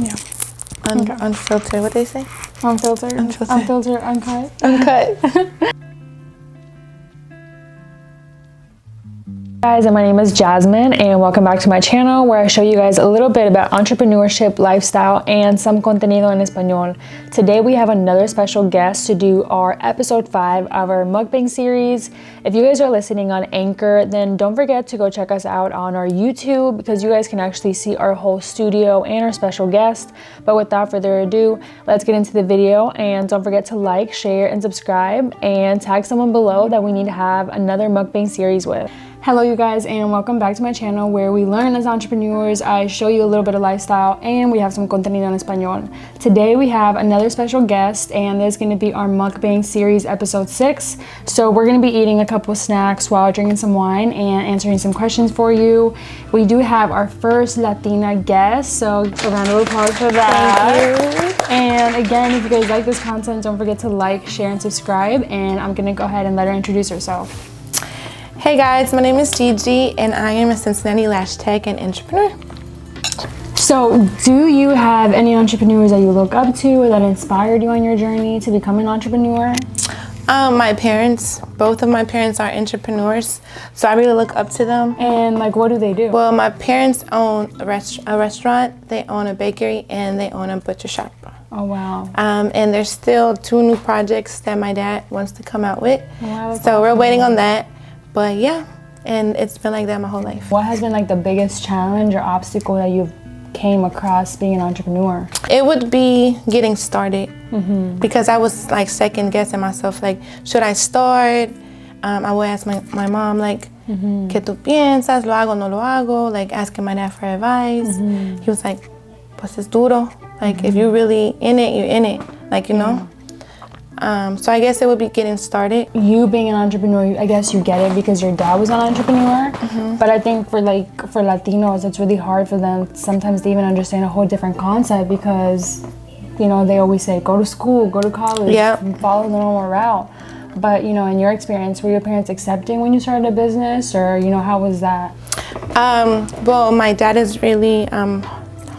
Yeah. Okay. Unfiltered, what they say? Unfiltered. Unfiltered, uncut. Uncut. Guys, and my name is Jasmine, and welcome back to my channel where I show you guys a little bit about entrepreneurship, lifestyle, and some contenido en español. Today we have another special guest to do our episode 5 of our mukbang series. If you guys are listening on Anchor, then don't forget to go check us out on our YouTube because you guys can actually see our whole studio and our special guest. But without further ado, let's get into the video, and don't forget to like, share, and subscribe, and tag someone below that we need to have another mukbang series with. Hello you guys, and welcome back to my channel where we learn as entrepreneurs. I show you a little bit of lifestyle and we have some contenido en español. Today we have another special guest, and this is going to be our mukbang series episode 6. So we're going to be eating a couple snacks while drinking some wine and answering some questions for you. We do have our first Latina guest, so a round of applause for that. Thank you. And again, if you guys like this content, don't forget to like, share, and subscribe, and I'm going to go ahead and let her introduce herself. Hey guys, my name is Gigi, and I am a Cincinnati lash tech and entrepreneur. So, do you have any entrepreneurs that you look up to or that inspired you on your journey to become an entrepreneur? My parents, both of my parents are entrepreneurs, so I really look up to them. And like, what do they do? Well, my parents own a restaurant, they own a bakery, and they own a butcher shop. Oh wow. And there's still 2 new projects that my dad wants to come out with. Wow, so we're waiting on that. But yeah, and it's been like that my whole life. What has been like the biggest challenge or obstacle that you've came across being an entrepreneur? It would be getting started, because I was like second guessing myself, like, should I start? I would ask my mom, like, ¿qué tú piensas? ¿Lo hago, no lo hago? Like asking my dad for advice. He was like, pues es duro. Like if you're really in it, you're in it. Like, you know? So I guess it would be getting started. You being an entrepreneur, I guess you get it because your dad was an entrepreneur. But I think for Latinos, it's really hard for them sometimes to even understand a whole different concept because, you know, they always say, go to school, go to college, follow the normal route. But, you know, in your experience, were your parents accepting when you started a business, or, you know, how was that? Well, my dad is really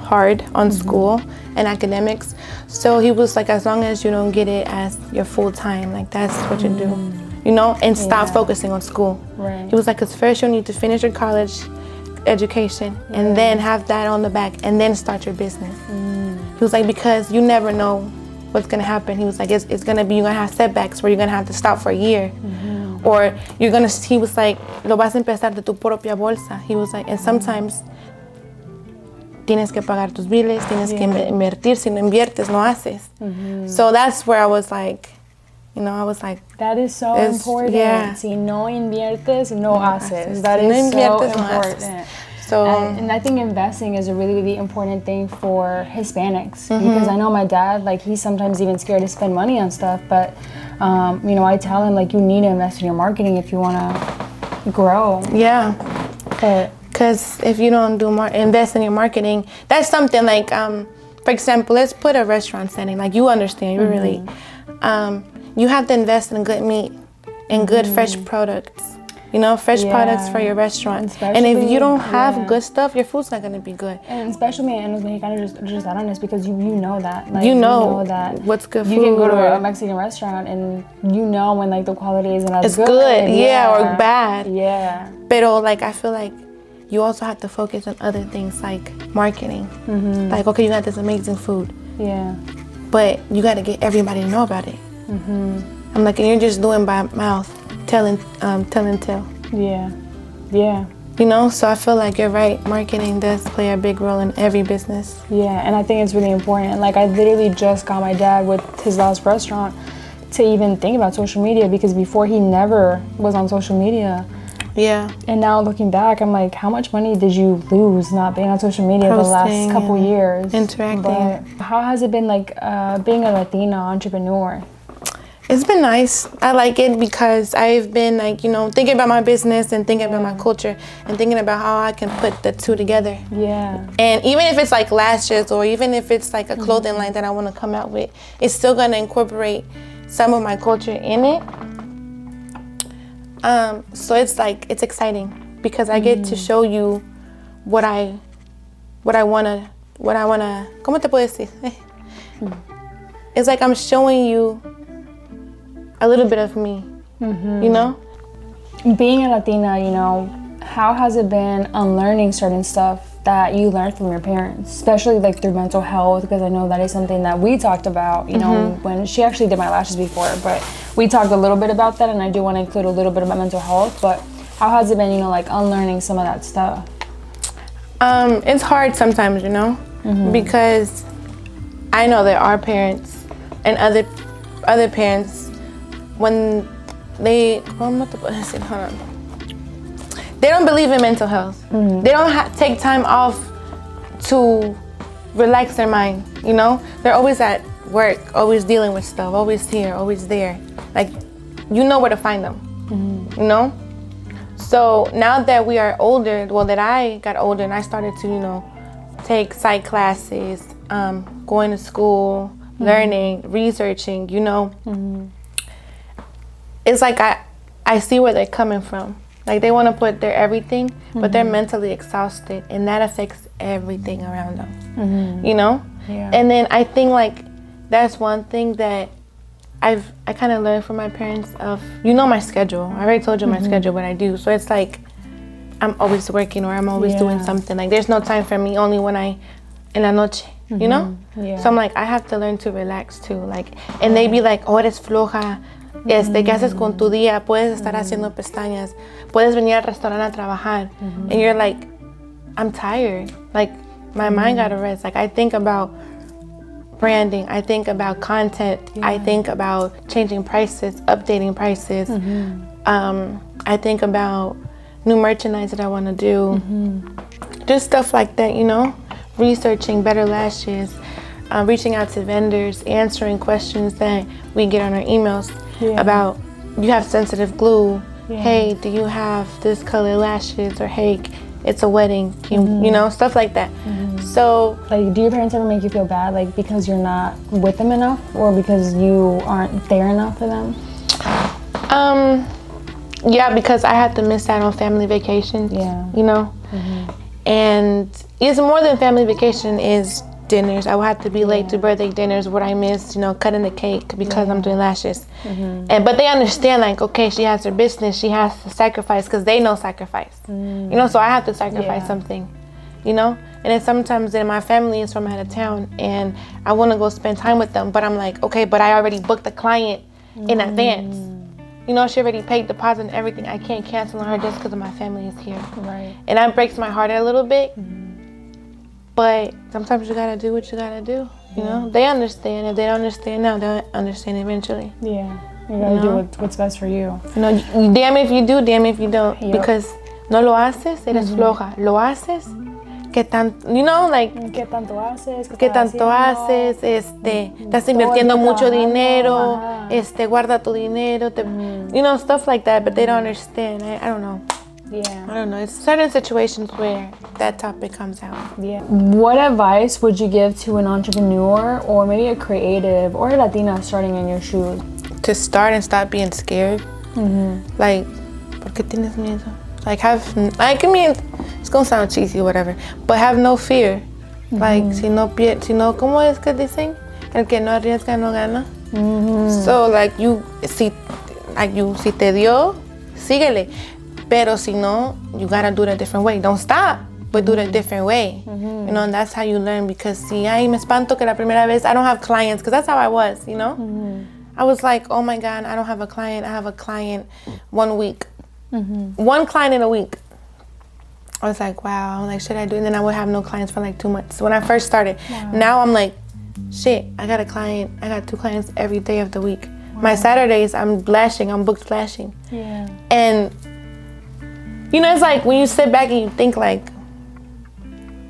hard on school and academics, so he was like, as long as you don't get it as your full time, like that's what you do, you know, and stop focusing on school. Right. He was like, because first you need to finish your college education and then have that on the back and then start your business. He was like, because you never know what's gonna happen. He was like, it's gonna be, you're gonna have setbacks where you're gonna have to stop for a year, or you're gonna, he was like, lo vas a empezar de tu propia bolsa. He was like, and sometimes tienes que pagar tus biles, tienes que invertir. Si no inviertes, no haces. So that's where I was like, you know, I was like, that is so important. Yeah. Si no inviertes, no haces. That is so important. So, and I think investing is a really, really important thing for Hispanics, because I know my dad, like, he's sometimes even scared to spend money on stuff, but, you know, I tell him, like, you need to invest in your marketing if you want to grow. Yeah. But, because if you don't invest in your marketing, that's something like, for example, let's put a restaurant setting, like you understand, you really, you have to invest in good meat and good fresh products, you know, fresh products for your restaurant. And if you don't have good stuff, your food's not going to be good. And especially en los mexicanos, just that honest, because you know that. Like, you know that what's good food. You can go to a Mexican restaurant and you know when like the quality isn't as good. It's good, or bad. Yeah. Pero like, I feel like you also have to focus on other things like marketing. Like, okay, you got this amazing food. Yeah. But you got to get everybody to know about it. I'm like, and you're just doing by mouth, telling tale. Yeah. Yeah. You know, so I feel like you're right. Marketing does play a big role in every business. Yeah, and I think it's really important. Like, I literally just got my dad with his last restaurant to even think about social media, because before he never was on social media. Yeah. And now looking back, I'm like, how much money did you lose not being on social media the last couple years? Interacting. But how has it been like being a Latina entrepreneur? It's been nice. I like it because I've been like, you know, thinking about my business and thinking about my culture and thinking about how I can put the two together. Yeah. And even if it's like lashes or even if it's like a clothing line that I want to come out with, it's still going to incorporate some of my culture in it. So it's like, it's exciting because I get to show you what I want to what I wanna, ¿cómo te puedo decir? It's like I'm showing you a little bit of me, you know? Being a Latina, you know, how has it been unlearning certain stuff that you learned from your parents, especially like through mental health? Because I know that is something that we talked about, you know, when she actually did my lashes before, but we talked a little bit about that, and I do want to include a little bit about mental health. But how has it been, you know, like unlearning some of that stuff? It's hard sometimes, you know, because I know there are parents and other parents, when they don't believe in mental health. They don't take time off to relax their mind, you know? They're always at work, always dealing with stuff, always here, always there. Like, you know where to find them, you know? So now that we are older, well, that I got older and I started to, you know, take psych classes, going to school, learning, researching, you know? It's like I see where they're coming from. Like, they want to put their everything, but they're mentally exhausted, and that affects everything around them, you know? Yeah. And then I think, like, that's one thing that I kind of learned from my parents of, you know, my schedule. I already told you my schedule, what I do. So it's like I'm always working, or I'm always doing something. Like, there's no time for me, only when en la noche, you know? Yeah. So I'm like, I have to learn to relax too. Like, and they be like, oh, eres floja. ¿Qué haces con tu día? Puedes estar haciendo pestañas. Puedes venir al restaurante a trabajar. And you're like, I'm tired. Like, my mind got to rest. Like, I think about branding. I think about content. I think about changing prices, updating prices. I think about new merchandise that I want to do. Just stuff like that, you know? Researching better lashes. Reaching out to vendors, answering questions that we get on our emails about, you have sensitive glue. Hey, do you have this color lashes? Or hey, it's a wedding. You know, stuff like that. So, like, do your parents ever make you feel bad, like because you're not with them enough, or because you aren't there enough for them? Yeah, because I had to miss out on family vacations. You know, and it's more than family vacation, is dinners. I would have to be late to birthday dinners where I missed, you know, cutting the cake because I'm doing lashes. But they understand, like, okay, she has her business, she has to sacrifice, because they know sacrifice. You know, so I have to sacrifice something, you know? And then sometimes in my family is from out of town, and I want to go spend time with them, but I'm like, okay, but I already booked the client in advance. You know, she already paid deposit and everything. I can't cancel on her just because my family is here. Right. And that breaks my heart a little bit. But sometimes you gotta do what you gotta do, you know? They understand. If they don't understand now, they'll understand eventually. Yeah, you gotta do what's best for you. You know, damn if you do, damn if you don't. Because no lo haces, eres floja. Lo haces, que tanto, you know, like, ¿Qué tanto haces? ¿qué tanto haces? Estás invirtiendo mucho dinero, guarda tu dinero, you know, stuff like that, but they don't understand. I don't know. Yeah. I don't know. It's certain situations where that topic comes out. Yeah. What advice would you give to an entrepreneur, or maybe a creative, or a Latina starting in your shoes? To start and stop being scared. Like, ¿por qué tienes miedo? Like, I mean, it's gonna sound cheesy or whatever, but have no fear. Like, ¿cómo es que dicen? El que no arriesga no gana. So, like, si te dio, síguele. Pero si no, you gotta do it a different way. Don't stop, but do it a different way. You know, and that's how you learn. Because si ay, me espanto que la primera vez I don't have clients, because that's how I was, you know? I was like, oh my God, I don't have a client. I have a client 1 week. One client in a week. I was like, wow, I'm like, should I do it? And then I would have no clients for like 2 months when I first started. Now I'm like, shit, I got a client. I got 2 clients every day of the week. My Saturdays, I'm booked flashing. Yeah. And you know, it's like when you sit back and you think, like,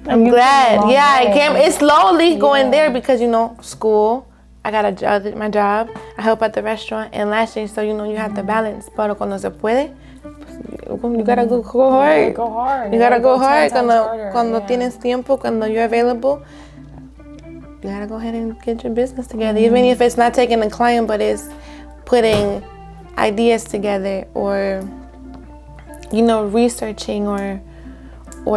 I'm glad. Yeah, I came. It's slowly going there because, you know, school, I got a job, my job, I help at the restaurant, and lashing, so, you know, you have to balance. Pero cuando se puede, you gotta go hard. Go hard. You gotta go hard. Cuando yeah. tienes tiempo, cuando you're available, you gotta go ahead and get your business together. Even if it's not taking a client, but it's putting ideas together, or, you know, researching or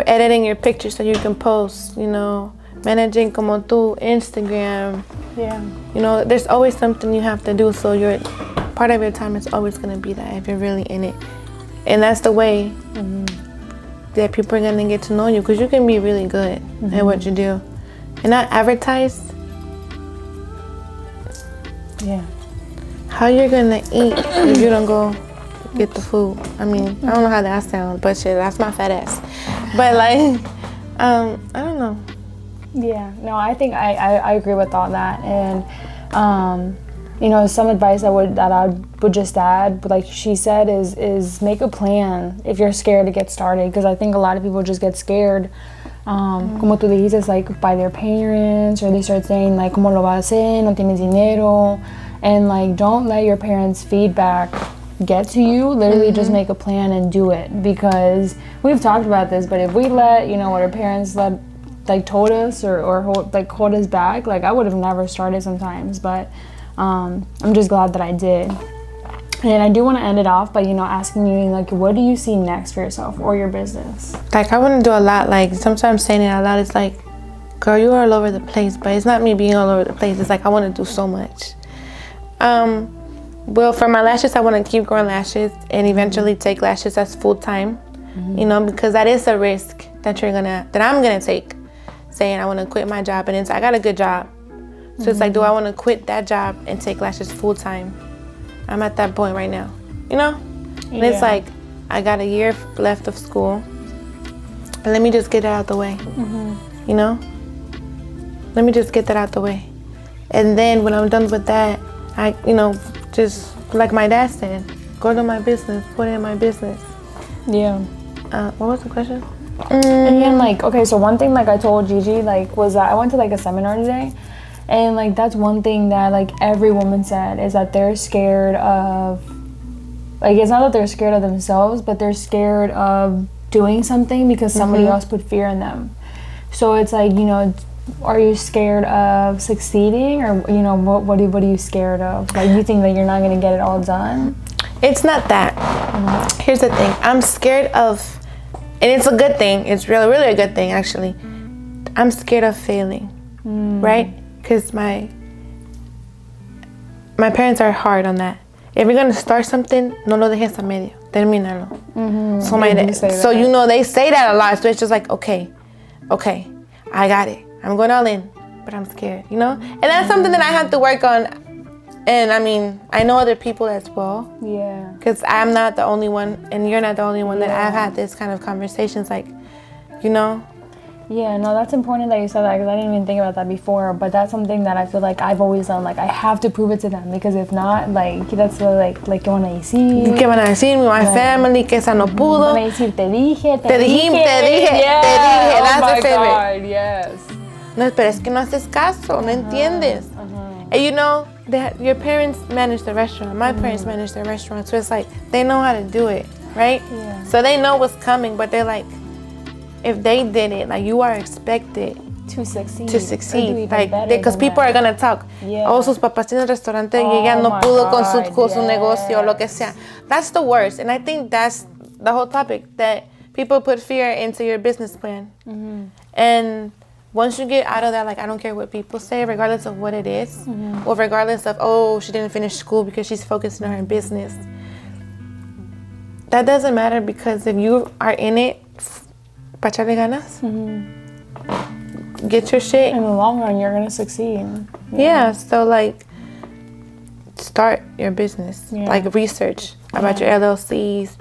editing your pictures so you can post, you know, managing como tú, Instagram. Yeah. You know, there's always something you have to do, so your part of your time is always going to be that if you're really in it. And that's the way that people are going to get to know you, because you can be really good at what you do and not advertised. Yeah. How you're going to eat if you don't go get the food? I mean, I don't know how that sounds, but shit, that's my fat ass. But like, I don't know. Yeah, no, I think I agree with all that. And you know, some advice I would just add, like she said, is make a plan if you're scared to get started, because I think a lot of people just get scared, como tú dijiste, like by their parents, or they start saying like, ¿cómo lo vas a hacer? No tienes dinero. And like, don't let your parents' feedback get to you. Literally just make a plan and do it, because we've talked about this, but if we let, you know, what our parents told us or hold us back, like I would have never started sometimes. But I'm just glad that I did. And I do want to end it off by, you know, asking you, like, what do you see next for yourself or your business? Like, I want to do a lot. Like, sometimes saying it out loud, it's like, girl, you're all over the place. But it's not me being all over the place. It's like, I want to do so much. Well, for my lashes, I want to keep growing lashes and eventually take lashes as full-time, you know, because that is a risk that I'm gonna take, saying I want to quit my job. And I got a good job. So it's like, do I want to quit that job and take lashes full-time? I'm at that point right now, you know? And it's like, I got a year left of school. And let me just get it out the way, you know? Let me just get that out the way. And then when I'm done with that, I, you know, just like my dad said, go to my business, put in my business. Yeah. What was the question? And then, like, okay, so one thing, like I told Gigi, like, was that I went to like a seminar today, and like that's one thing that like every woman said is that they're scared of, like, it's not that they're scared of themselves, but they're scared of doing something because somebody else put fear in them. So it's like, you know, are you scared of succeeding, or, you know, what are you scared of? Like, you think that you're not gonna get it all done? It's not that. Here's the thing. I'm scared of, and it's a good thing. It's really, really a good thing, actually. I'm scared of failing, right? Because my parents are hard on that. If you're gonna start something, no lo dejes a medio. Termínalo. So you know, they say that a lot. So it's just like, okay, I got it. I'm going all in, but I'm scared, you know? And that's something that I have to work on. And I mean, I know other people as well. Yeah. Because I'm not the only one, and you're not the only one that I've had this kind of conversations, like, you know? Yeah, no, that's important that you said that, because I didn't even think about that before. But that's something that I feel like I've always done. Like, I have to prove it to them, because if not, like, that's like, ¿qué van a decir? ¿Qué van a decir? My family, que esa no pudo. Van a decir, te dije. Te dije. That's my the favorite. God, yes. No, pero es que no haces caso, no entiendes. And you know, your parents manage the restaurant. My parents manage the restaurant. So it's like, they know how to do it, right? Yeah. So they know what's coming, but they're like, if they did it, like, you are expected to succeed. Like, because people are going to talk. Yeah. Oh, sus papás tienen restaurante y ella no pudo con su negocio, lo que sea. That's the worst. And I think that's the whole topic, that people put fear into your business plan. And once you get out of that, like, I don't care what people say, regardless of what it is, or regardless of, oh, she didn't finish school because she's focused on her business. That doesn't matter, because if you are in it, pa' echarle ganas, get your shit. In the long run, you're gonna succeed. Yeah, so like, start your business. Like, research about your LLCs,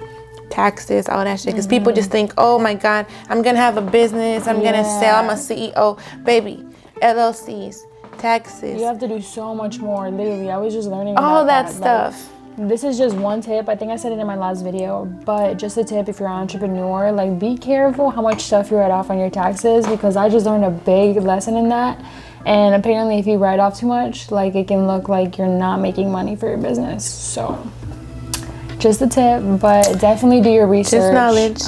taxes, all that shit. Because people just think, oh my God, I'm gonna have a business, I'm gonna sell, I'm a CEO. Baby, LLCs, taxes. You have to do so much more. Literally, I was just learning all about that stuff. Like, this is just one tip. I think I said it in my last video, but just a tip if you're an entrepreneur, like, be careful how much stuff you write off on your taxes, because I just learned a big lesson in that. And apparently if you write off too much, like, it can look like you're not making money for your business. So just a tip, but definitely do your research. Just knowledge.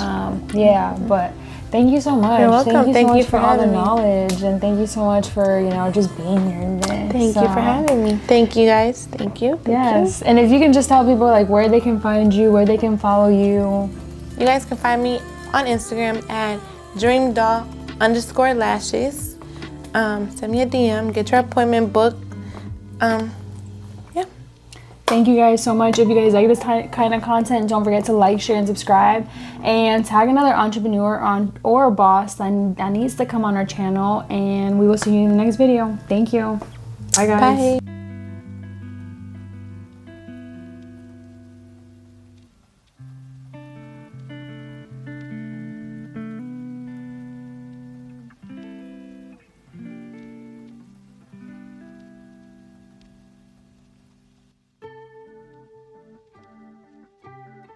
But thank you so much. You're welcome. Thank you so much for all the having me. knowledge, and thank you so much for, you know, just being here today. Thank you for having me. Thank you, guys. Thank you. Yes. And if you can just tell people, like, where they can find you, where they can follow you. You guys can find me on Instagram at dreamdoll_lashes. send me a DM, get your appointment booked. Yeah. Thank you guys so much. If you guys like this kind of content, don't forget to like, share, and subscribe. And tag another entrepreneur or boss that needs to come on our channel. And we will see you in the next video. Thank you. Bye, guys. Bye.